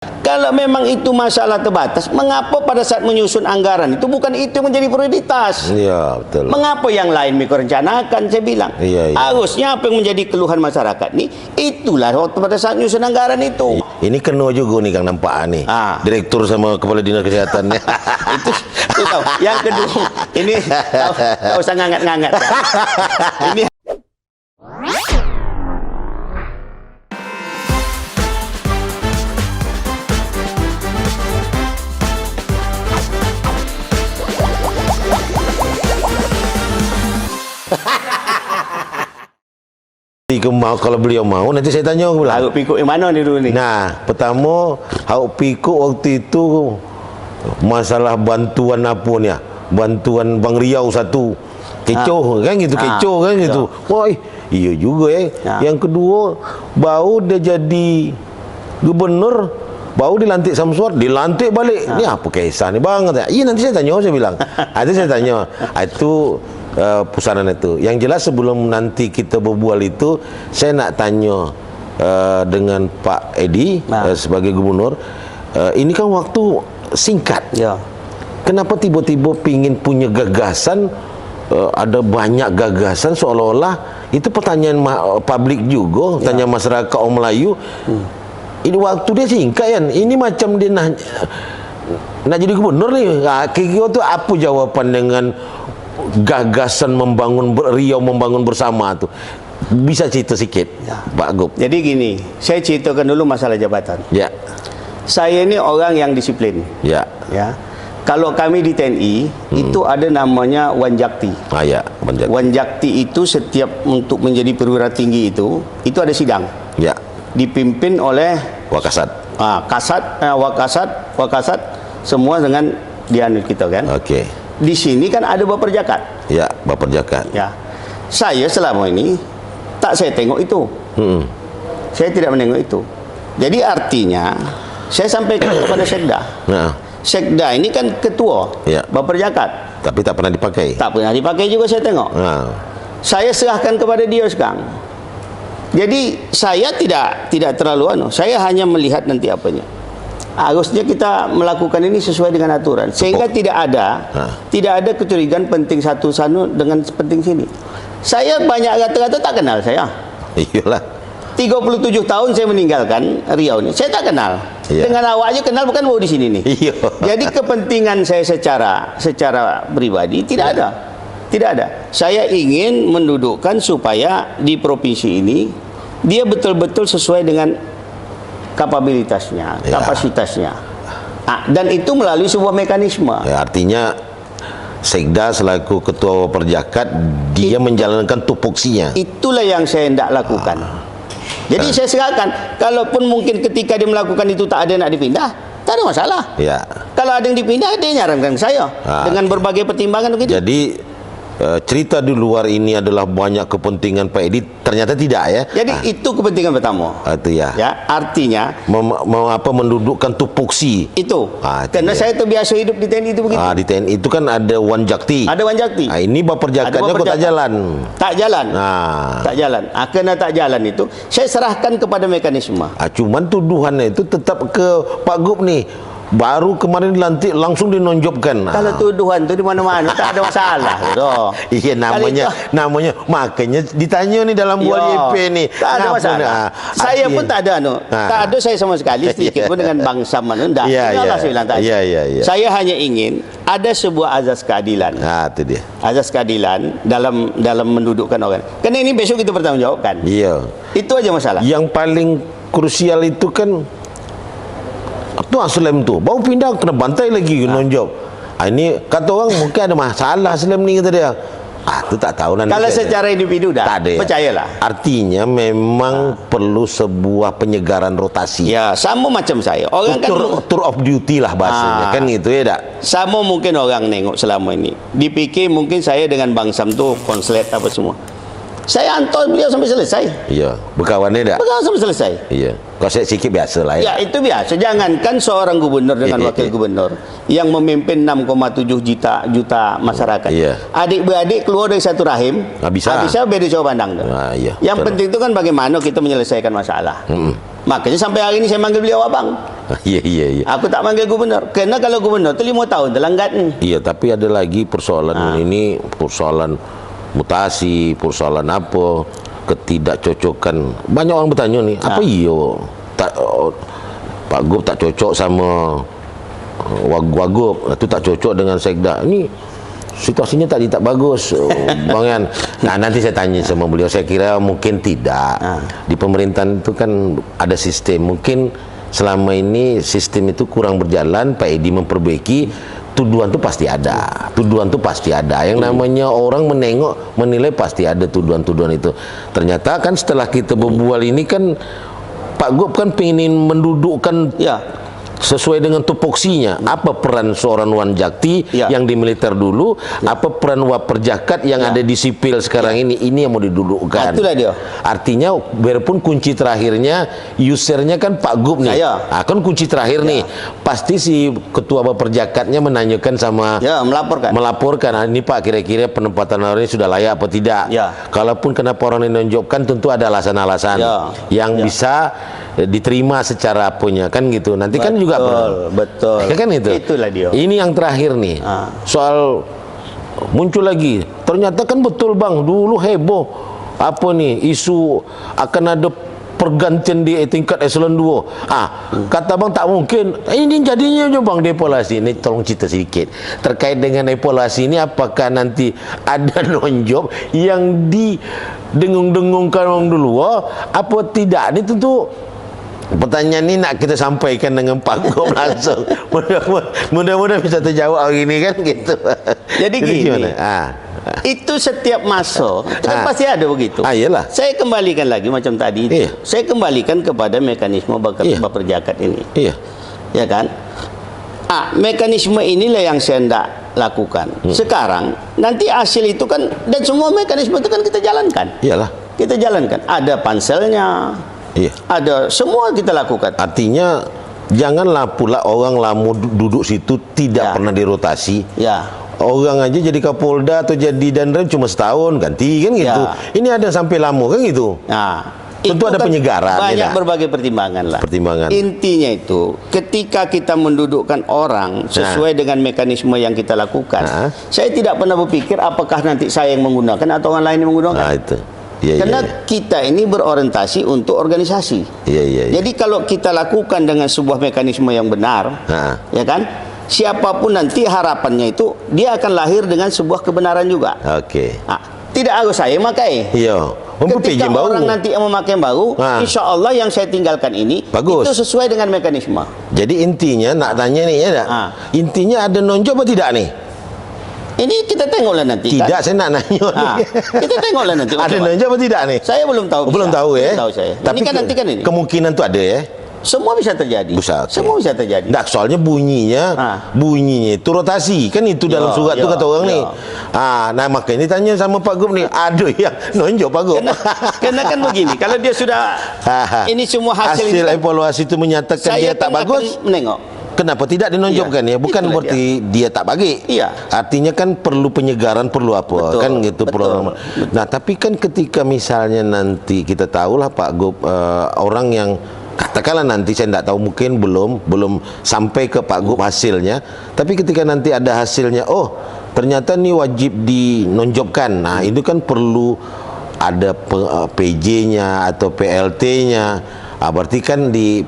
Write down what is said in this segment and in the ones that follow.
Kalau memang itu masalah terbatas, mengapa pada saat menyusun anggaran itu bukan itu yang menjadi prioritas? Iya, betul. Mengapa yang lain rencanakan? Saya bilang, iya. harusnya apa yang menjadi keluhan masyarakat ini, itulah waktu pada saat menyusun anggaran itu. Ini kena juga nih Kang nampak nih. Direktur sama kepala dinas kesehatannya. itu tahu. Yang kedua, ini tak usah ngangat-ngangat. Ini kalau beliau mau nanti saya tanya pula. Hauk pikuk yang mana ni dulu ni? Nah, pertama Hauk pikuk waktu itu masalah bantuan apa ni? Bantuan Bang Riau satu. Kecoh kan gitu, kecoh kan gitu. Wah, iya juga Yang kedua, baru dia jadi gubernur, baru dilantik Samsuar, dilantik balik. Ni apa kisah ni banget ya? Iya nanti saya tanya, saya bilang. Nanti saya tanya. Itu pusaran itu. Yang jelas sebelum nanti kita berbual itu, saya nak tanya dengan Pak Edi sebagai gubernur. Ini kan waktu singkat. Ya. Kenapa tiba-tiba pingin punya gagasan? Ada banyak gagasan seolah-olah itu pertanyaan publik juga, tanya masyarakat orang Melayu. Ini waktu dia singkat kan. Ini macam dia nak jadi gubernur ni. Kira tu apa jawapan dengan gagasan membangun Riau membangun bersama tu? Bisa cerita sikit, Pak Gub. Jadi gini, saya ceritakan dulu masalah jabatan. Ya. Saya ini orang yang disiplin. Ya. Ya. Kalau kami di TNI itu ada namanya Wanjakti. Ya, Wanjakti. Wanjakti itu setiap untuk menjadi perwira tinggi itu ada sidang. Ya. Dipimpin oleh Wakasat. Wakasat semua dengan dianut kita kan. Okey. Di sini kan ada Baper Jakat. Ya, Baper Jakat. Ya. Saya selama ini tak saya tengok itu. Saya tidak menengok itu. Jadi artinya saya sampaikan kepada Sekda. Sekda ini kan ketua Baper Jakat. Tapi tak pernah dipakai. Tak pernah dipakai juga saya tengok. Saya serahkan kepada dia sekarang. Jadi saya tidak terlalu saya hanya melihat nanti apanya. Harusnya kita melakukan ini sesuai dengan aturan sehingga tidak ada kecurigaan penting satu sana dengan penting sini. Saya banyak kata-kata tak kenal saya. Iyalah. 37 tahun saya meninggalkan Riau ini. Saya tak kenal. Dengan awak aja kenal, bukan baru di sini nih. Jadi kepentingan saya secara pribadi tidak ada. Tidak ada. Saya ingin mendudukkan supaya di provinsi ini dia betul-betul sesuai dengan kapabilitasnya, kapasitasnya. Dan itu melalui sebuah mekanisme. Artinya Sekda selaku ketua Perjakat dia menjalankan tupoksinya. Itulah yang saya hendak lakukan. Jadi saya serahkan. Kalaupun mungkin ketika dia melakukan itu tak ada nak dipindah, tak ada masalah. Kalau ada yang dipindah, dia nyarankan saya dengan berbagai pertimbangan begitu. Jadi cerita di luar ini adalah banyak kepentingan Pak Edi, ternyata tidak ya. Jadi itu kepentingan pertama. Itu ya. Artinya mendudukkan tupoksi. Itu. Karena saya terbiasa hidup di TNI itu begitu. Di TNI itu kan ada Wanjakti. Ada Wanjakti. Ini Baper Jakatnya kok tak jalan. Tak jalan. Tak jalan. Karena tak jalan itu, saya serahkan kepada mekanisme. Cuman tuduhannya itu tetap ke Pak Gub nih. Baru kemarin dilantik langsung dinonjobkan. Kalau tuduhan tu di mana-mana tak ada masalah. Iya namanya makanya ditanya nih dalam buah YP nih. Tak ada masalah. Saya pun tak ada tak ada saya sama sekali sedikit pun dengan Bang Sam enggak. Saya bilang tadi. Saya hanya ingin ada sebuah azas keadilan. Itu dia. Azas keadilan dalam mendudukkan orang. Karena ini besok kita bertanggungjawabkan. Iya. Itu aja masalah. Yang paling krusial itu kan tu Aslam tu baru pindah kena bantai lagi nonjob. Ini kata orang mungkin ada masalah Aslam ni kata dia. Tu tak tahu nanti. Kalau secara individu dah tak ada, percayalah. Artinya memang perlu sebuah penyegaran rotasi. Ya, sama macam saya. Orang tour of duty lah bahasanya kan gitu ya tak? Sama mungkin orang nengok selama ini. Dipikir mungkin saya dengan Bang Sam tu konslet apa semua. Saya hantar beliau sampai selesai. Iya, berkawannya tak? Berkawan sampai selesai. Iya. Konsep sikit biasa lah ya. Ya, itu biasa. Jangankan seorang gubernur dengan wakil gubernur yang memimpin 6,7 juta masyarakat. Adik-beradik keluar dari satu rahim, bisa beda jauh pandang. Yang penting itu kan bagaimana kita menyelesaikan masalah. Makanya sampai hari ini saya manggil beliau abang. Iya, iya, iya. Aku tak manggil gubernur. Karena kalau gubernur itu 5 tahun terlanggat. Iya, tapi ada lagi persoalan ini, persoalan mutasi, persoalan apa, ketidakcocokan. Banyak orang bertanya nih, apa iyo Pak Gub tak cocok sama Wagub, itu tak cocok dengan Sekda. Ini situasinya tadi tak bagus, Bang Yan. Nah, nanti saya tanya sama beliau. Saya kira mungkin tidak. Di pemerintahan itu kan ada sistem. Mungkin selama ini sistem itu kurang berjalan. Pak Edi memperbaiki. Tuduhan itu pasti ada. Tuduhan itu pasti ada. Yang namanya orang menengok, menilai pasti ada tuduhan-tuduhan itu. Ternyata kan setelah kita berbual ini kan Pak Gub kan pengen mendudukkan sesuai dengan tupoksinya. Apa peran seorang Wan Jakti yang di militer dulu, apa peran Waperjakat yang ada di sipil sekarang ini yang mau didudukkan. Itulah dia. Artinya biarpun kunci terakhirnya usernya kan Pak Gub nih. Kan kunci terakhir nih. Pasti si ketua Waperjakatnya menanyakan sama melaporkan. Ini Pak, kira-kira penempatan orang ini sudah layak apa tidak. Kalaupun kenapa orang ini nonjokkan, tentu ada alasan-alasan yang bisa diterima secara punya kan gitu. Nanti kan juga betul. Ya kan itu. Itulah dia. Ini yang terakhir nih. Soal muncul lagi. Ternyata kan betul Bang, dulu heboh apa nih isu akan ada pergantian di tingkat eselon 2. Kata Bang tak mungkin. Ini jadinya Bang depolasi. Ini tolong cerita sedikit terkait dengan depolasi ini, apakah nanti ada nonjob yang didengung-dengungkan orang dulu apa tidak? Ini tentu pertanyaan ini nak kita sampaikan dengan Pak Gub langsung. Mudah-mudahan bisa terjawab hari ini kan gitu. Jadi gini, itu setiap masuk kan pasti ada begitu. Iyalah. Saya kembalikan lagi macam tadi itu. Saya kembalikan kepada mekanisme Waperjakat ini. Ya kan? Mekanisme inilah yang saya hendak lakukan. Sekarang nanti hasil itu kan, dan semua mekanisme itu kan kita jalankan. Iyalah. Kita jalankan. Ada panselnya. Ada, semua kita lakukan. Artinya janganlah pula orang lama duduk situ tidak pernah dirotasi. Orang aja jadi Kapolda atau jadi Danrem cuma setahun ganti kan gitu. Ini ada sampai lama kan gitu. Tentu ada penyegaran. Banyak berbagai pertimbangan lah. Intinya itu ketika kita mendudukkan orang sesuai dengan mekanisme yang kita lakukan, saya tidak pernah berpikir apakah nanti saya yang menggunakan atau orang lain yang menggunakan. Itu. Karena kita ini berorientasi untuk organisasi. Jadi kalau kita lakukan dengan sebuah mekanisme yang benar, ya kan, siapapun nanti harapannya itu dia akan lahir dengan sebuah kebenaran juga. Tidak harus saya memakai. Ketika orang nanti yang memakai yang baru, insya Allah yang saya tinggalkan ini itu sesuai dengan mekanisme. Jadi intinya nak tanya nih ya, intinya ada nonjok atau tidak nih? Ini kita tengoklah nanti. Tidak, saya nak nanya. Kita tengoklah nanti. Ada nonjok atau tidak nih? Saya belum tahu. Belum tahu ya. Belum tahu saya. Tapi ini kan nanti kan ini. Kemungkinan tuh ada ya. Semua bisa terjadi. Semua bisa terjadi. Nah, soalnya bunyinya itu rotasi kan itu dalam surat itu kata orang nih. Nah makanya tanya sama Pak Gub nih, aduh yang nonjok Pak Gub. Karena kan begini, kalau dia sudah ini semua hasil evaluasi itu menyatakan dia tak bagus, menengok. Kenapa tidak dinonjolkan ya? Bukan berarti dia tak bagi. Artinya kan perlu penyegaran, perlu apa? Kan gitu perlu. Nah, tapi kan ketika misalnya nanti kita tahulah Pak Gub orang yang katakanlah nanti saya tidak tahu mungkin belum sampai ke Pak Gub hasilnya, tapi ketika nanti ada hasilnya, oh ternyata ini wajib dinonjolkan. Nah, itu kan perlu ada PJ-nya atau PLT-nya. Berarti kan di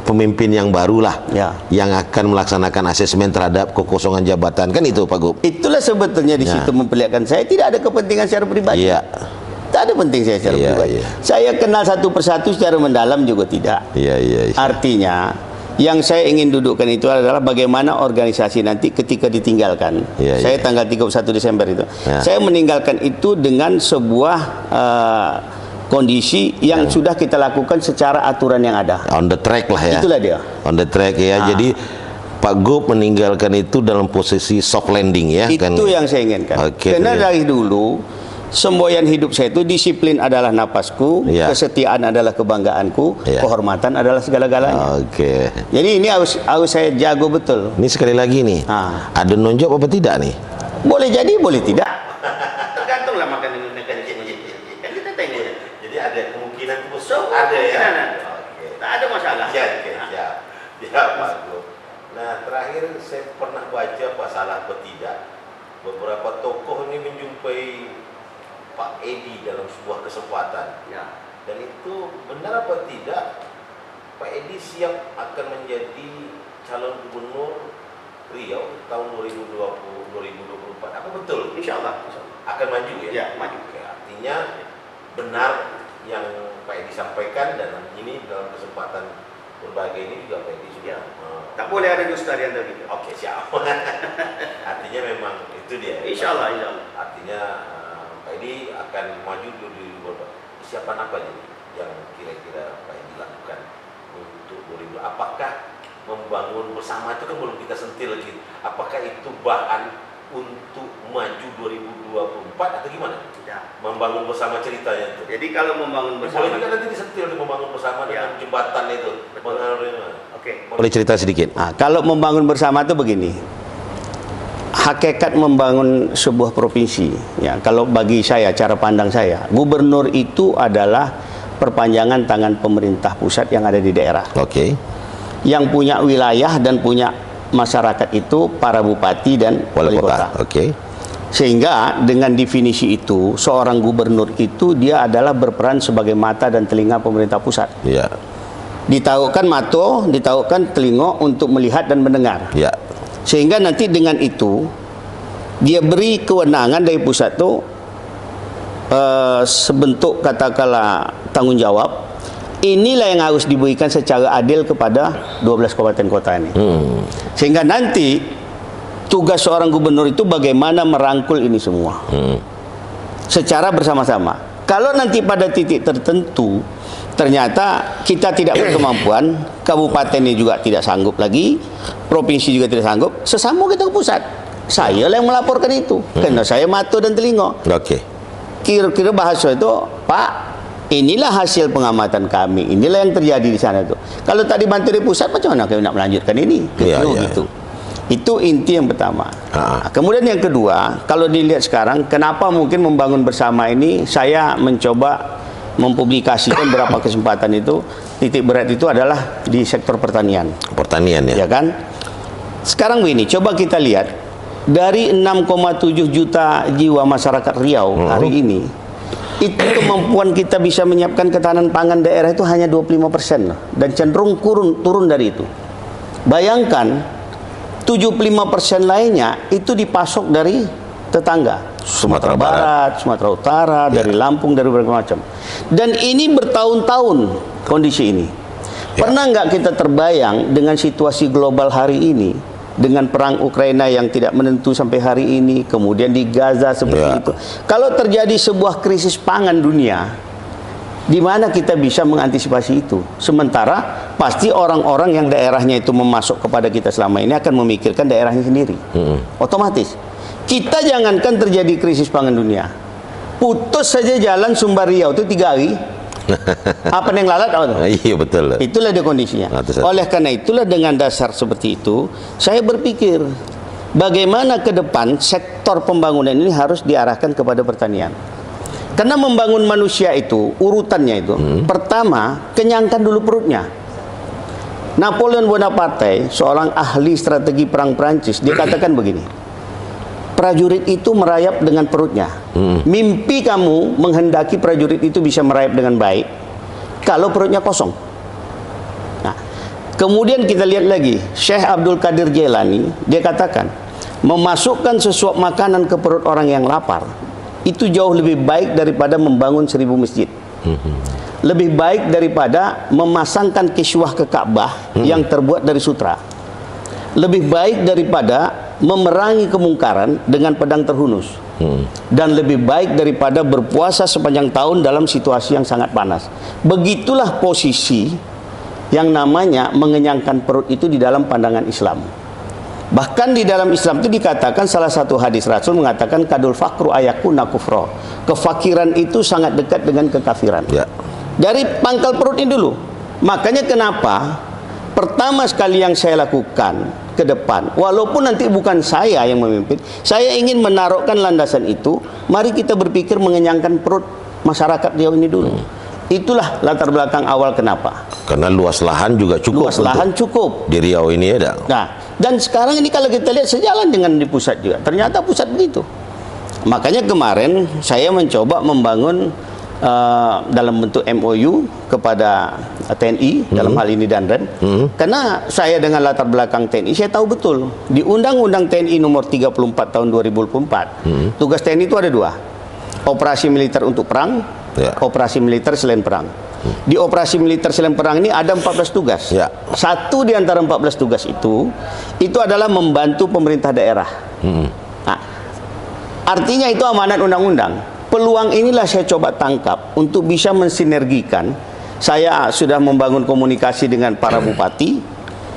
pemimpin yang barulah yang akan melaksanakan asesmen terhadap kekosongan jabatan kan itu Pak Gub. Itulah sebetulnya di situ memperlihatkan saya tidak ada kepentingan secara pribadi. Tak ada penting saya secara pribadi. Saya kenal satu persatu secara mendalam juga tidak. Artinya yang saya ingin dudukkan itu adalah bagaimana organisasi nanti ketika ditinggalkan. Saya tanggal 31 Desember itu. Saya meninggalkan itu dengan sebuah kondisi yang sudah kita lakukan secara aturan yang ada. On the track lah ya. Itulah dia. On the track ya. Jadi Pak Gub meninggalkan itu dalam posisi soft landing ya. Itu kan yang saya inginkan. Karena dari dulu semboyan hidup saya itu disiplin adalah napasku, kesetiaan adalah kebanggaanku, kehormatan adalah segala-galanya. Jadi ini harus saya jago betul. Ini sekali lagi nih. Ada nonjok apa tidak nih? Boleh jadi, boleh tidak. Tergantunglah makan dengan mekanisme. Kan kita tengok. Jadi ada kemungkinan besar ada ya. Tak ada masalah. Siap. Aglo. Nah, terakhir saya pernah baca, apa salah atau tidak, beberapa tokoh ini menjumpai Pak Edi dalam sebuah kesempatan. Ya. Dan itu benar apa tidak, Pak Edi siap akan menjadi calon gubernur Riau tahun 2024. Apa betul? Insya Allah. Akan maju ya? Ya, maju. Oke, artinya benar yang Pak Edi sampaikan, dan ini dalam kesempatan berbagai ini juga Pak Edi sudah Tak boleh ada dusta di antara kita. oke, siap. Artinya memang itu dia. Insya Allah, insya Allah. Artinya Pak Edi akan maju di siapa apa yang kira-kira Pak Edi lakukan untuk 2000. Apakah membangun bersama itu kan belum kita sentil lagi. Apakah itu bahan untuk maju 2024 atau gimana? Ya. Membangun bersama ceritanya itu. Jadi kalau membangun Boleh bersama, juga nanti disentil di membangun bersama dengan jembatan itu. Oke. Boleh cerita sedikit? Nah, kalau membangun bersama itu begini. Hakikat membangun sebuah provinsi, ya, kalau bagi saya, cara pandang saya, gubernur itu adalah perpanjangan tangan pemerintah pusat yang ada di daerah. Oke. Yang punya wilayah dan punya masyarakat itu para bupati dan wali kota. Oke. Sehingga dengan definisi itu, seorang gubernur itu dia adalah berperan sebagai mata dan telinga pemerintah pusat. Ya. Ditahukan mata, ditahukan telinga untuk melihat dan mendengar. Ya. Sehingga nanti dengan itu dia beri kewenangan dari pusat itu sebentuk katakanlah tanggung jawab. Inilah yang harus diberikan secara adil kepada 12 kabupaten kota ini. Sehingga nanti tugas seorang gubernur itu bagaimana merangkul ini semua secara bersama-sama. Kalau nanti pada titik tertentu ternyata kita tidak berkemampuan, kabupaten ini juga tidak sanggup lagi, provinsi juga tidak sanggup, sesama kita ke pusat. Saya lah yang melaporkan itu, karena saya mata dan telinga. Oke. Kira-kira bahasa itu, Pak, inilah hasil pengamatan kami, inilah yang terjadi di sana itu. Kalau tadi bantu dari pusat, macam mana kami nak melanjutkan ini? Gitu. Itu inti yang pertama. Nah, kemudian yang kedua, kalau dilihat sekarang, kenapa mungkin membangun bersama ini, saya mencoba mempublikasikan beberapa kesempatan itu, titik berat itu adalah di sektor pertanian. Pertanian ya. Ya kan? Sekarang begini, coba kita lihat dari 6,7 juta jiwa masyarakat Riau hari ini, itu kemampuan kita bisa menyiapkan ketahanan pangan daerah itu hanya 25% dan cenderung turun dari itu. Bayangkan 75% lainnya itu dipasok dari tetangga. Sumatera Barat, Sumatera Utara, dari Lampung, dari berbagai macam. Dan ini bertahun-tahun kondisi ini. Pernah nggak kita terbayang dengan situasi global hari ini, dengan perang Ukraina yang tidak menentu sampai hari ini, kemudian di Gaza seperti itu. Kalau terjadi sebuah krisis pangan dunia, di mana kita bisa mengantisipasi itu? Sementara pasti orang-orang yang daerahnya itu memasok kepada kita selama ini akan memikirkan daerahnya sendiri. Otomatis. Kita jangankan terjadi krisis pangan dunia, putus saja jalan Sumbar Riau itu 3 hari. Apa yang lalat? Iya betul. Itulah dia kondisinya. Oleh karena itulah dengan dasar seperti itu, saya berpikir bagaimana ke depan sektor pembangunan ini harus diarahkan kepada pertanian. Karena membangun manusia itu urutannya itu, pertama kenyangkan dulu perutnya. Napoleon Bonaparte, seorang ahli strategi perang Prancis, dia katakan begini: prajurit itu merayap dengan perutnya. Mimpi kamu menghendaki prajurit itu bisa merayap dengan baik kalau perutnya kosong. Nah, kemudian kita lihat lagi, Syekh Abdul Qadir Jailani, dia katakan, memasukkan sesuap makanan ke perut orang yang lapar itu jauh lebih baik daripada membangun 1000 masjid. Lebih baik daripada memasangkan kiswah ke Ka'bah yang terbuat dari sutra. Lebih baik daripada memerangi kemungkaran dengan pedang terhunus. Dan lebih baik daripada berpuasa sepanjang tahun dalam situasi yang sangat panas. Begitulah posisi yang namanya mengenyangkan perut itu di dalam pandangan Islam. Bahkan di dalam Islam itu dikatakan, salah satu hadis Rasul mengatakan, kadul fakru ayakuna kufra. Kefakiran itu sangat dekat dengan kekafiran. Dari pangkal perut ini dulu. Makanya kenapa pertama sekali yang saya lakukan ke depan, walaupun nanti bukan saya yang memimpin, saya ingin menaruhkan landasan itu. Mari kita berpikir mengenyangkan perut masyarakat Riau ini dulu. Itulah latar belakang awal kenapa. Karena luas lahan juga cukup. Luas lahan cukup. Di Riau ini ada. Nah, dan sekarang ini kalau kita lihat sejalan dengan di pusat juga. Ternyata pusat begitu. Makanya kemarin saya mencoba membangun dalam bentuk MOU kepada TNI, dalam hal ini Danrem. Karena saya dengan latar belakang TNI, saya tahu betul di Undang-Undang TNI nomor 34 tahun 2024, tugas TNI itu ada 2. Operasi militer untuk perang, operasi militer selain perang. Di operasi militer selain perang ini ada 14 tugas. Satu di antara 14 tugas itu adalah membantu pemerintah daerah. Nah, artinya itu amanat undang-undang. Peluang inilah saya coba tangkap untuk bisa mensinergikan. Saya sudah membangun komunikasi dengan para bupati,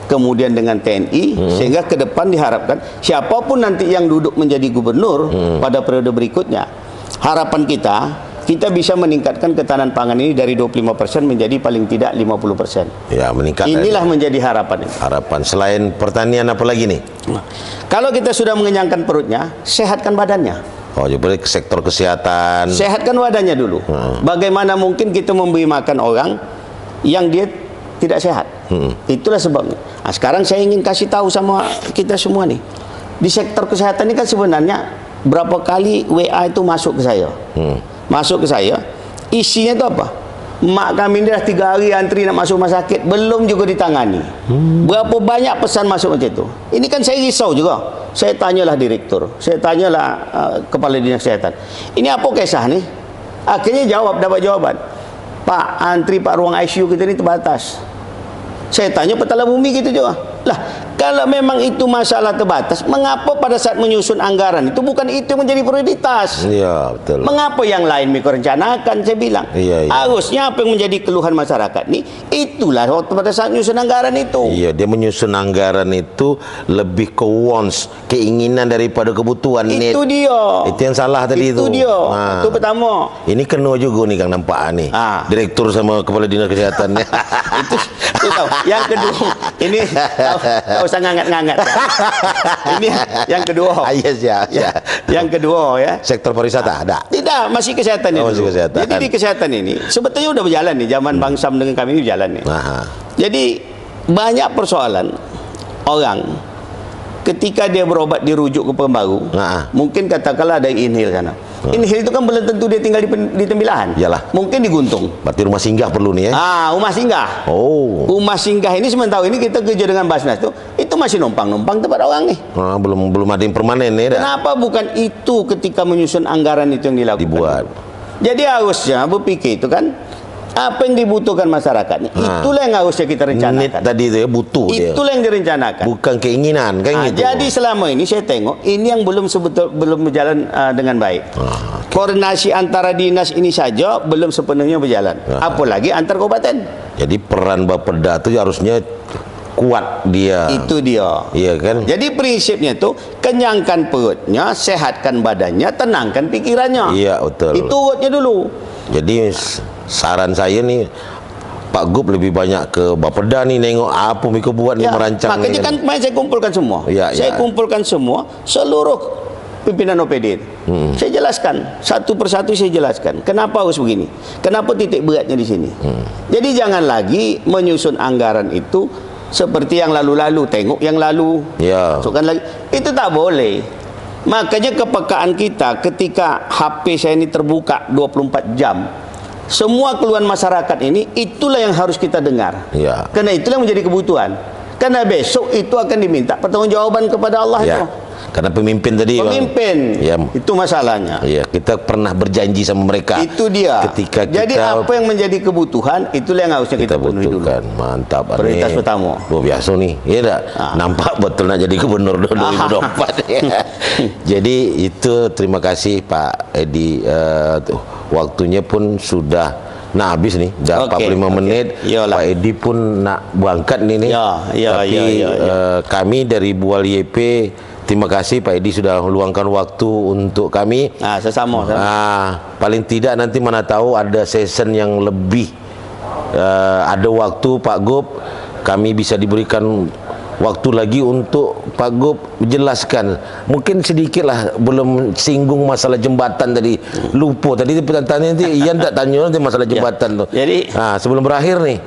kemudian dengan TNI, sehingga ke depan diharapkan siapapun nanti yang duduk menjadi gubernur pada periode berikutnya, harapan kita bisa meningkatkan ketahanan pangan ini dari 25% menjadi paling tidak 50%. Ya, meningkat. Inilah menjadi harapan ini. Harapan selain pertanian apa lagi nih? Kalau kita sudah mengenyangkan perutnya, sehatkan badannya. Oh, jadi sektor kesehatan. Sehatkan badannya dulu. Bagaimana mungkin kita memberi makan orang yang dia tidak sehat? Itulah sebabnya. Nah, sekarang saya ingin kasih tahu sama kita semua nih. Di sektor kesehatan ini kan sebenarnya berapa kali WA itu masuk ke saya. Masuk ke saya, isinya itu apa? Mak kami ini dah 3 hari antri nak masuk rumah sakit, belum juga ditangani. Berapa banyak pesan masuk macam itu? Ini kan saya risau juga. Saya tanyalah direktur, saya tanyalah kepala dinas kesehatan. Ini apa kisah nih? Akhirnya dapat jawaban. Pak, antri Pak ruang ICU kita ini terbatas. Saya tanya petala bumi gitu juga. Lah, kalau memang itu masalah terbatas, mengapa pada saat menyusun anggaran itu bukan itu yang menjadi prioritas? Iya, betul. Mengapa yang lain mereka rencanakan? Saya bilang, harusnya apa yang menjadi keluhan masyarakat ini, itulah waktu pada saat menyusun anggaran itu. Iya, dia menyusun anggaran itu lebih ke wants, keinginan daripada kebutuhan. Itu dia. Itu yang salah tadi itu. Itu dia. Itu pertama. Ini kena juga nih Kang nampak nih. Direktur sama kepala dinas kesehatan. itu tahu. Yang kedua, ini tak usah ngangat-ngangat. Ini yang kedua. Yang kedua ya. Sektor pariwisata ada? Tidak, masih kesehatan ini. Masih kesehatan. Jadi di kesehatan ini sebetulnya udah berjalan nih, zaman Bang Sam dengan kami ini berjalan nih. Jadi banyak persoalan orang ketika dia berobat dirujuk ke Pekanbaru, mungkin katakanlah ada inhale sana. Inhale itu kan belum tentu dia tinggal di Tembilahan. Iyalah. Mungkin di Guntung. Berarti rumah singgah perlu nih ya? Rumah singgah. Rumah singgah ini sementara ini kita kerja dengan Basnas itu masih numpang tempat orang nih. Belum ada yang permanen nih. Kenapa bukan itu ketika menyusun anggaran itu yang dilakukan? Dibuat. Jadi harusnya berpikir itu kan apa yang dibutuhkan masyarakat ini, itulah yang harusnya kita rencanakan. Tadi itu ya butuh. Itulah yang direncanakan. Bukan keinginan kan gitu. Jadi selama ini saya tengok ini yang belum berjalan dengan baik. Koordinasi antara dinas ini saja belum sepenuhnya berjalan. Apalagi antar kabupaten. Jadi peran Bapeda itu harusnya kuat dia. Itu dia. Iya kan? Jadi prinsipnya itu kenyangkan perutnya, sehatkan badannya, tenangkan pikirannya. Iya, betul. Itu urutnya dulu. Jadi saran saya nih Pak Gub lebih banyak ke Bapeda nih nengok apa mereka buat nih merancang. Makanya kan kemarin saya kumpulkan semua. Saya kumpulkan semua seluruh pimpinan OPD. Saya jelaskan satu persatu, saya jelaskan kenapa harus begini, kenapa titik beratnya di sini. Jadi jangan lagi menyusun anggaran itu seperti yang lalu-lalu, tengok yang lalu, masukkan lagi. Itu tak boleh. Makanya kepekaan kita ketika HP saya ini terbuka 24 jam, semua keluhan masyarakat ini itulah yang harus kita dengar. Karena itulah yang menjadi kebutuhan. Karena besok itu akan diminta pertanggungjawaban kepada Allah itu. Karena pemimpin tadi. Pemimpin. Itu masalahnya. Kita pernah berjanji sama mereka. Itu dia. Ketika jadi apa yang menjadi kebutuhan itulah yang harusnya kita penuhi dulu. Mantap. Prioritas pertama. Luar biasa nih. Iya tak? Nampak betul nak jadi gubernur 2024. Jadi itu terima kasih Pak Edi. Waktunya pun sudah nak habis nih, dah 45 menit. Pak Edi pun nak berangkat nih. Tapi kami dari Bual YP, terima kasih Pak Edi sudah meluangkan waktu untuk kami. Sesama. Paling tidak nanti mana tahu ada session yang lebih, ada waktu Pak Gub, kami bisa diberikan waktu lagi untuk Pak Gub menjelaskan. Mungkin sedikitlah belum singgung masalah jembatan tadi. Lupa tadi pertanyaan nanti Ian tak tanya nanti masalah jembatan tuh. Jadi sebelum berakhir nih.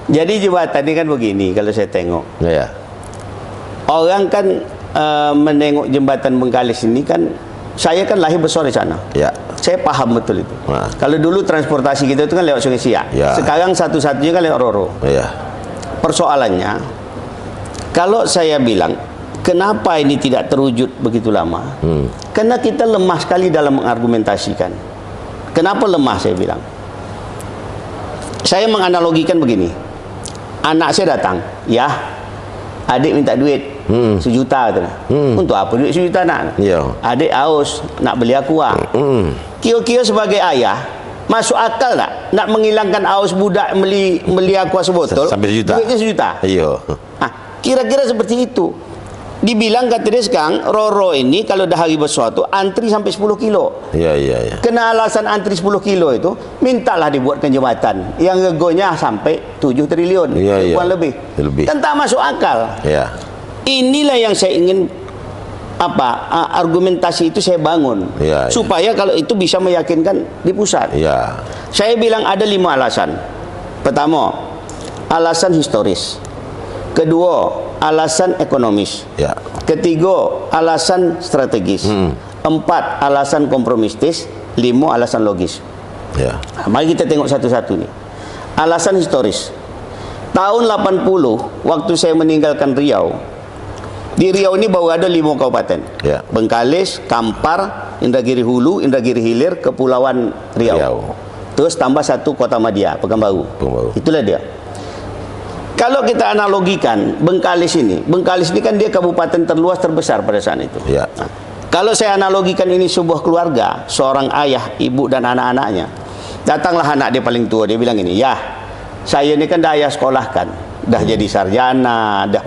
Jadi jembatan ini kan begini kalau saya tengok. Ya. Orang kan menengok jembatan Bengkalis ini kan, saya kan lahir besar di sana. Ya. Saya paham betul itu. Kalau dulu transportasi kita itu kan lewat Sungai Siak. Ya. Sekarang satu-satunya kan lewat Roro. Ya. Persoalannya, kalau saya bilang kenapa ini tidak terwujud begitu lama? Karena kita lemah sekali dalam mengargumentasikan. Kenapa lemah saya bilang? Saya menganalogikan begini. Anak saya datang, ya, adik minta duit 1 juta katanya. Untuk apa duit 1 juta nak? Ya. Adik haus nak beli aqua. Kira-kira sebagai ayah, masuk akal tak nak menghilangkan haus budak beli aqua sebotol sampai 1 juta? Duitnya 1 juta. Iya. Kira-kira seperti itu. Dibilang kata dia sekarang, Roro ini kalau dah hari besar tu antri sampai 10 kilo. Iya. Kena alasan antri 10 kilo itu, mintalah dibuatkan jembatan yang regonya sampai 7 triliun. Iya. Lebih. Kan tak masuk akal. Iya. Inilah yang saya ingin argumentasi itu saya bangun. Ya, supaya kalau itu bisa meyakinkan di pusat. Ya. Saya bilang ada 5 alasan. Pertama, alasan historis. Kedua, alasan ekonomis. Ya. Ketiga, alasan strategis. 4, alasan kompromistis. 5, alasan logis. Ya. Mari kita tengok satu-satu nih. Alasan historis. Tahun 80, waktu saya meninggalkan Riau, di Riau ini baru ada 5 kabupaten. Ya. Bengkalis, Kampar, Indragiri Hulu, Indragiri Hilir, Kepulauan Riau. Terus tambah 1 Kota Madya, Pekanbaru. Itulah dia. Kalau kita analogikan Bengkalis ini kan dia kabupaten terluas terbesar pada saat itu. Ya. Kalau saya analogikan ini sebuah keluarga, seorang ayah, ibu dan anak-anaknya. Datanglah anak dia paling tua, dia bilang ini, ya, saya ini kan dah ayah sekolahkan, dah jadi sarjana, dah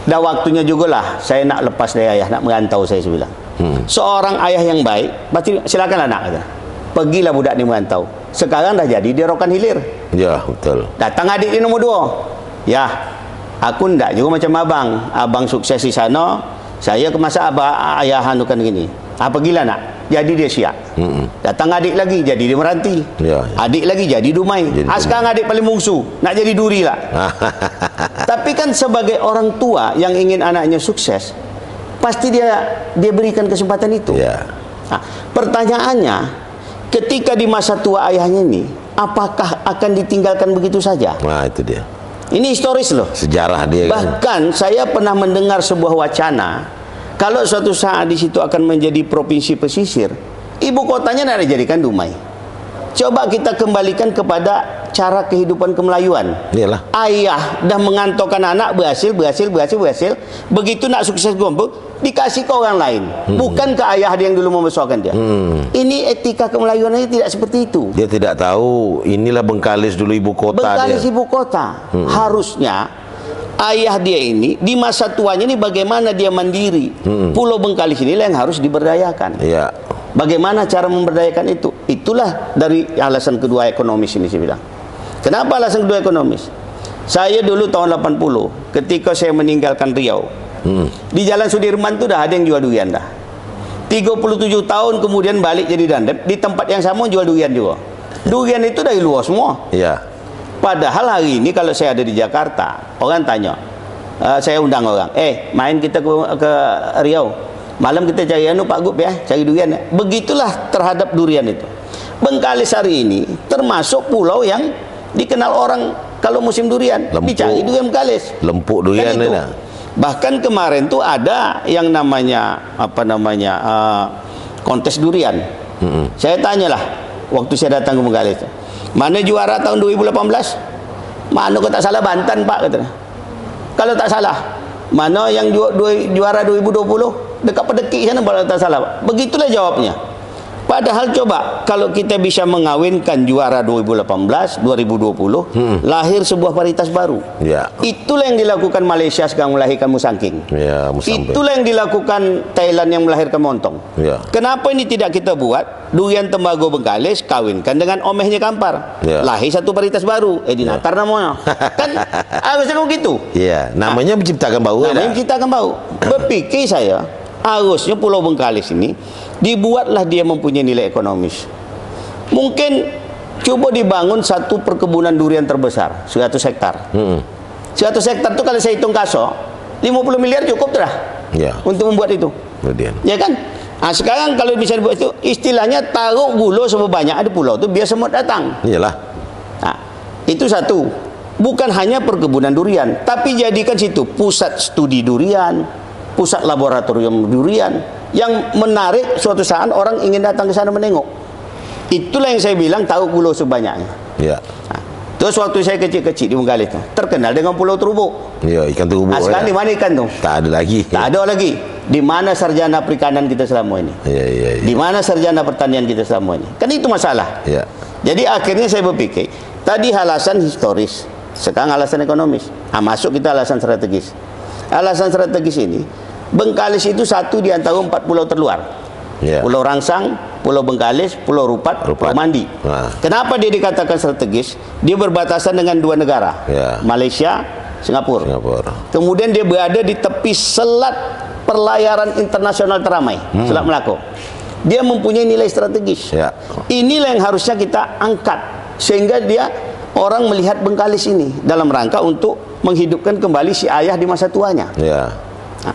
dah waktunya juga lah saya nak lepas dari ayah, nak merantau, saya bilang. Seorang ayah yang baik, pasti silakan anak kata. Pergilah budak ni merantau. Sekarang dah jadi dia Rokan Hilir. Ya, betul. Datang adik dia nombor 2. Ya, aku ndak juga macam abang. Abang sukses di sana, saya ke masa ayah hanukan gini. Pergilah nak. Jadi dia siap. Datang adik lagi, jadi dia meranti. Ya. Adik lagi jadi dumai. Sekarang adik paling bungsu, nak jadi duri lah. Tapi kan sebagai orang tua yang ingin anaknya sukses, pasti dia berikan kesempatan itu. Ya. Pertanyaannya, ketika di masa tua ayahnya ini, apakah akan ditinggalkan begitu saja? Nah, itu dia. Ini historis loh. Sejarah dia. Bahkan saya pernah mendengar sebuah wacana, kalau suatu saat di situ akan menjadi provinsi pesisir, ibu kotanya tidak dijadikan Dumai. Coba kita kembalikan kepada cara kehidupan kemelayuan. Iyalah. Ayah dah mengantokkan anak, berhasil. Begitu nak sukses gombok, dikasih ke orang lain. Bukan ke ayah dia yang dulu membesarkan dia. Ini etika kemelayuan ini tidak seperti itu. Dia tidak tahu inilah Bengkalis dulu ibu kota. Bengkalis ibu kota. Harusnya ayah dia ini di masa tuanya ini bagaimana dia mandiri. Pulau Bengkalis inilah yang harus diberdayakan. Iya. Bagaimana cara memberdayakan itu? Itulah dari alasan kedua ekonomis ini saya bilang. Kenapa alasan kedua ekonomis? Saya dulu tahun 80 ketika saya meninggalkan Riau, di Jalan Sudirman itu dah ada yang jual durian dah. 37 tahun kemudian balik jadi dandep, di tempat yang sama jual durian juga. Durian itu dari luar semua. Iya. Padahal hari ini kalau saya ada di Jakarta, orang tanya, saya undang orang, main kita ke Riau, malam kita cari Pak Gub ya, cari durian ya. Begitulah terhadap durian itu. Bengkalis hari ini termasuk pulau yang dikenal orang kalau musim durian, dicari durian Bengkalis. Lempuk durian kan itu. Bahkan kemarin tuh ada yang namanya kontes durian. Saya tanyalah waktu saya datang ke Bengkalis, mana juara tahun 2018? Mana kau tak salah Banten Pak katanya. Kalau tak salah, mana yang juara 2020? Dekat Pedeki sana kalau tak salah. Begitulah jawabnya. Padahal coba kalau kita bisa mengawinkan juara 2018, 2020, lahir sebuah paritas baru. Ya. Itulah yang dilakukan Malaysia sekarang melahirkan musangking. Ya, Mozambik. Itulah yang dilakukan Thailand yang melahirkan montong. Ya. Kenapa ini tidak kita buat? Durian tembago Bengkalis kawinkan dengan omehnya Kampar. Ya. Lahir satu paritas baru. Dinatar namanya. Kan harusnya begitu. Iya, namanya menciptakan bau. Namanya menciptakan bau. Berpikir saya, harusnya Pulau Bengkalis ini dibuatlah dia mempunyai nilai ekonomis. Mungkin coba dibangun satu perkebunan durian terbesar, 100 hektar. 100 hektar itu kalau saya hitung kaso, 50 miliar cukup dah. Ya. Untuk membuat itu. Kemudian. Ya kan? Nah, sekarang kalau bisa dibuat itu, istilahnya taruh gulo sebanyak ada pulau itu biar semut datang. Iyalah. Nah, itu satu. Bukan hanya perkebunan durian, tapi jadikan situ pusat studi durian, pusat laboratorium durian yang menarik suatu saat orang ingin datang ke sana menengok. Itulah yang saya bilang tahu pulau sebanyaknya. Ya. Nah, terus waktu saya kecil-kecil di Bengkalis terkenal dengan Pulau Terubuk. Ya, ikan terubuk. Sekarang di mana ikan tuh? Tak ada lagi. Tak ada lagi. Di mana sarjana perikanan kita selama ini? Ya. Di mana sarjana pertanian kita selama ini? Kan itu masalah. Ya. Jadi akhirnya saya berpikir, tadi alasan historis, sekarang alasan ekonomis. Masuk kita alasan strategis. Alasan strategis ini, Bengkalis itu satu di antara 4 pulau terluar. Ya. Pulau Rangsang, Pulau Bengkalis, Pulau Rupat, Pulau Mandi. Nah. Kenapa dia dikatakan strategis? Dia berbatasan dengan 2 negara, Ya. Malaysia, Singapura. Kemudian dia berada di tepi selat perlayaran internasional teramai, Selat Melaka. Dia mempunyai nilai strategis. Ya. Inilah yang harusnya kita angkat sehingga dia orang melihat Bengkalis ini dalam rangka untuk menghidupkan kembali si ayah di masa tuanya. Ya. Nah,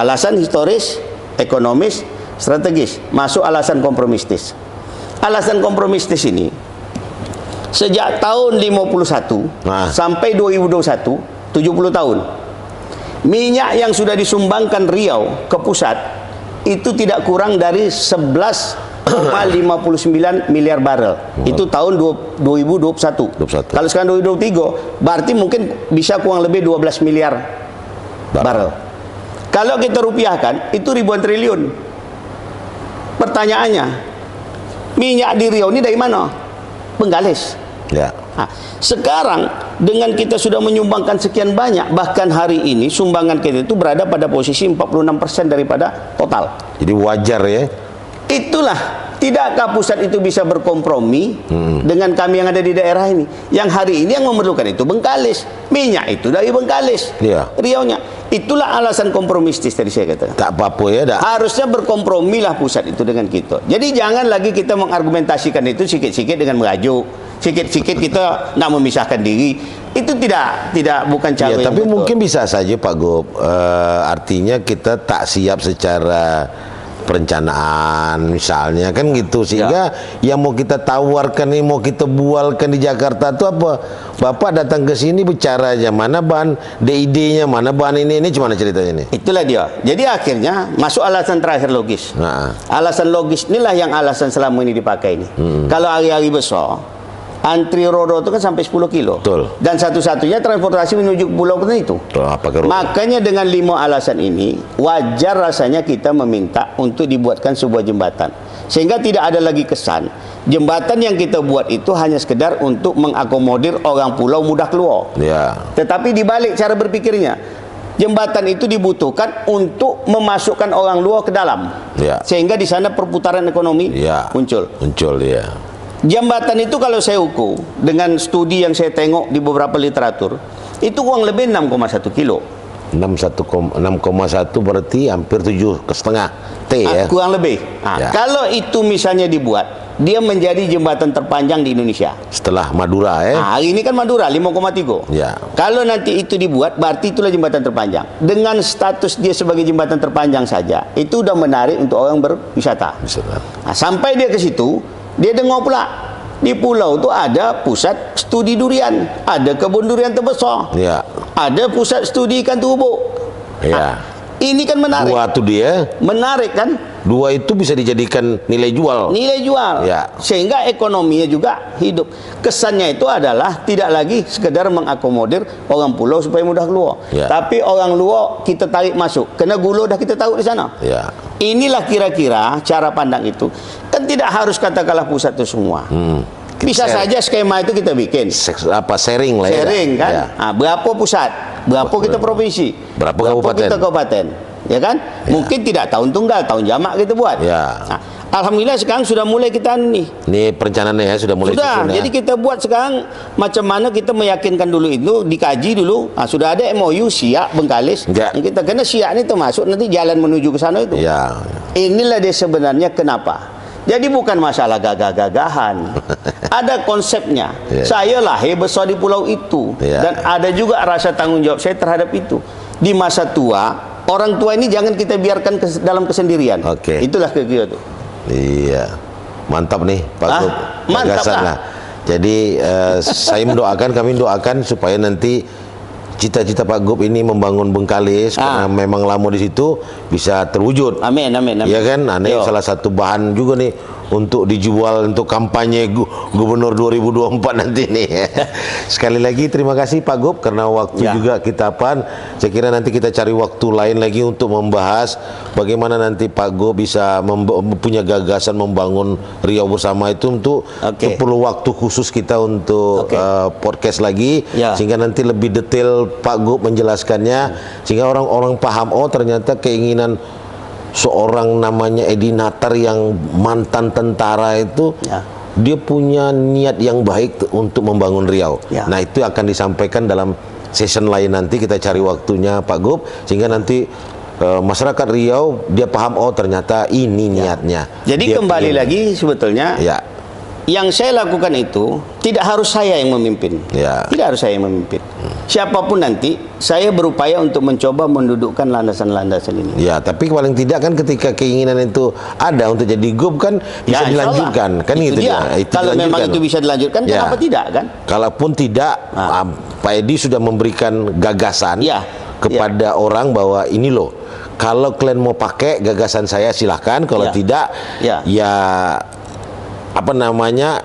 alasan historis, ekonomis, strategis, masuk alasan kompromistis. Alasan kompromistis ini sejak tahun 51 sampai 2021, 70 tahun. Minyak yang sudah disumbangkan Riau ke pusat itu tidak kurang dari 11,59 miliar barel. Itu tahun 2021. Kalau sekarang 2023, berarti mungkin bisa kurang lebih 12 miliar barel. Kalau kita rupiahkan, itu ribuan triliun. Pertanyaannya, minyak di Riau ini dari mana? Bengkalis. Ya. Nah, sekarang dengan kita sudah menyumbangkan sekian banyak, bahkan hari ini sumbangan kita itu berada pada posisi 46% daripada total. Jadi wajar ya. Itulah, tidakkah pusat itu bisa berkompromi dengan kami yang ada di daerah ini? Yang hari ini yang memerlukan itu Bengkalis. Minyak itu dari Bengkalis. Ya. Riaunya. Itulah alasan kompromistis tadi saya katakan. Tak apa-apa ya, dak. Harusnya berkompromilah pusat itu dengan kita. Jadi jangan lagi kita mengargumentasikan itu sikit-sikit dengan merajuk. Sikit-sikit kita nak memisahkan diri. Itu bukan cara ya, tapi betul. mungkin bisa saja Pak Gop, artinya kita tak siap secara perencanaan misalnya kan gitu, sehingga yang mau kita tawarkan ini, mau kita bualkan di Jakarta itu apa? Bapak datang ke sini bicara aja, mana bahan DID-nya, mana bahan ini gimana ceritanya ini? Itulah dia. Jadi akhirnya masuk alasan terakhir logis. Alasan logis inilah yang alasan selama ini dipakai ini. Kalau hari-hari besar antri rodo itu kan sampai 10 kilo. Betul. Dan satu-satunya transportasi menuju pulau itu. Makanya dengan 5 alasan ini, wajar rasanya kita meminta untuk dibuatkan sebuah jembatan. Sehingga tidak ada lagi kesan jembatan yang kita buat itu hanya sekedar untuk mengakomodir orang pulau mudah keluar. Ya. Tetapi dibalik cara berpikirnya, jembatan itu dibutuhkan untuk memasukkan orang luar ke dalam. Ya. Sehingga di sana perputaran ekonomi muncul. Ya. Jembatan itu kalau saya ukur dengan studi yang saya tengok di beberapa literatur, itu kurang lebih 6,1 kilo. 6,1 berarti hampir 7,5 T ya. Kurang lebih. Kalau itu misalnya dibuat, dia menjadi jembatan terpanjang di Indonesia. Setelah Madura ya. Hari ini kan Madura 5,3. Ya. Kalau nanti itu dibuat, berarti itulah jembatan terpanjang. Dengan status dia sebagai jembatan terpanjang saja, itu udah menarik untuk orang berwisata. Sampai dia ke situ, dia dengar pula di pulau itu ada pusat studi durian, ada kebun durian terbesar, ada pusat studi ikan terubuk. Ini kan menarik. Dua itu dia. Menarik kan? Dua itu bisa dijadikan nilai jual. Nilai jual. Sehingga ekonominya juga hidup. Kesannya itu adalah tidak lagi sekedar mengakomodir orang pulau supaya mudah keluar. Tapi orang luar kita tarik masuk. Karena gula dah kita tahu di sana. Inilah kira-kira cara pandang itu. Kan tidak harus katakanlah pusat itu semua. Bisa saja skema itu kita bikin. Sharing lah ya. Sharing kan. Ya. Nah, berapa pusat, berapa kita provinsi, Berapa kabupaten. kita kabupaten, ya kan? Mungkin tidak tahun tunggal, tahun jamak kita buat. Ya. Nah, alhamdulillah sekarang sudah mulai kita nih. Ini perencanaannya ya sudah mulai Sudah, susun ya. jadi kita buat sekarang macam mana kita meyakinkan dulu itu, dikaji dulu. Nah, sudah ada MOU Siak Bengkalis. Ya. Kita kena Siak ini termasuk nanti jalan menuju ke sana itu. Ya. Inilah dia sebenarnya kenapa. Jadi bukan masalah gagah-gagahan. Ada konsepnya. Ya. Saya lahir besar di pulau itu. Ya. Dan ada juga rasa tanggung jawab saya terhadap itu. Di masa tua, orang tua ini jangan kita biarkan dalam kesendirian. Oke. Itulah kira-kira itu. Iya, mantap nih Pak Gub, mantap gagasan lah. lah. Jadi saya mendoakan, kami doakan supaya nanti cita-cita Pak Gub ini membangun Bengkalis karena memang lama di situ bisa terwujud. Amin, amin, amin. Iya kan, aneh salah satu bahan juga nih untuk dijual untuk kampanye Gubernur 2024 nanti nih. Sekali lagi terima kasih Pak Gub karena waktu juga kita saya kira nanti kita cari waktu lain lagi untuk membahas bagaimana nanti Pak Gub bisa punya gagasan membangun Riau bersama itu untuk perlu waktu khusus kita untuk podcast lagi sehingga nanti lebih detail Pak Gub menjelaskannya sehingga orang-orang paham ternyata keinginan seorang namanya Edi Natar yang mantan tentara itu dia punya niat yang baik untuk membangun Riau. Nah itu akan disampaikan dalam session lain nanti kita cari waktunya Pak Gub sehingga nanti masyarakat Riau dia paham ternyata ini niatnya. Jadi dia kembali lagi sebetulnya yang saya lakukan itu tidak harus saya yang memimpin. Tidak harus saya yang memimpin. Siapapun nanti saya berupaya untuk mencoba mendudukkan landasan-landasan ini. Ya, tapi paling tidak kan ketika keinginan itu ada untuk jadi Gub kan bisa dilanjutkan kan itu dia. Kalau memang itu bisa dilanjutkan kenapa tidak kan? Kalaupun tidak Pak Edi sudah memberikan gagasan kepada orang bahwa ini loh kalau kalian mau pakai gagasan saya silahkan kalau tidak apa namanya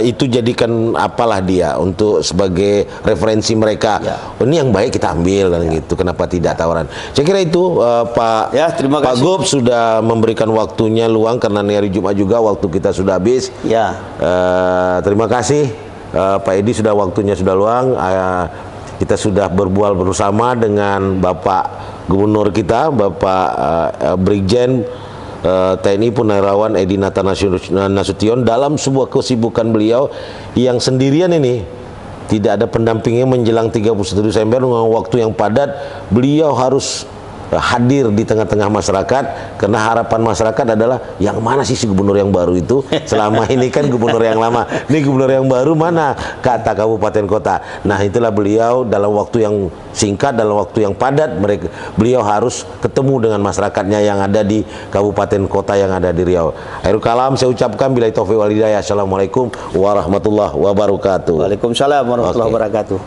itu jadikan apalah dia untuk sebagai referensi mereka. Ini yang baik kita ambil dan gitu. Kenapa tidak tawaran? Saya kira itu Pak Pak Gub sudah memberikan waktunya luang karena hari Jumat juga waktu kita sudah habis. Terima kasih Pak Edi sudah waktunya sudah luang. Kita sudah berbual bersama dengan Bapak Gubernur kita, Bapak Brigjen TNI Purnawirawan Edi Natar Nasution dalam sebuah kesibukan beliau yang sendirian ini tidak ada pendampingnya menjelang 31 Desember dengan waktu yang padat beliau harus hadir di tengah-tengah masyarakat karena harapan masyarakat adalah yang mana sih si gubernur yang baru itu selama ini kan gubernur yang lama ini gubernur yang baru mana kata kabupaten kota. Nah itulah beliau dalam waktu yang singkat dalam waktu yang padat beliau harus ketemu dengan masyarakatnya yang ada di kabupaten kota yang ada di Riau. Akhirul kalam saya ucapkan billahi taufiq wal hidayah. Assalamualaikum warahmatullahi wabarakatuh. Waalaikumsalam warahmatullahi wabarakatuh.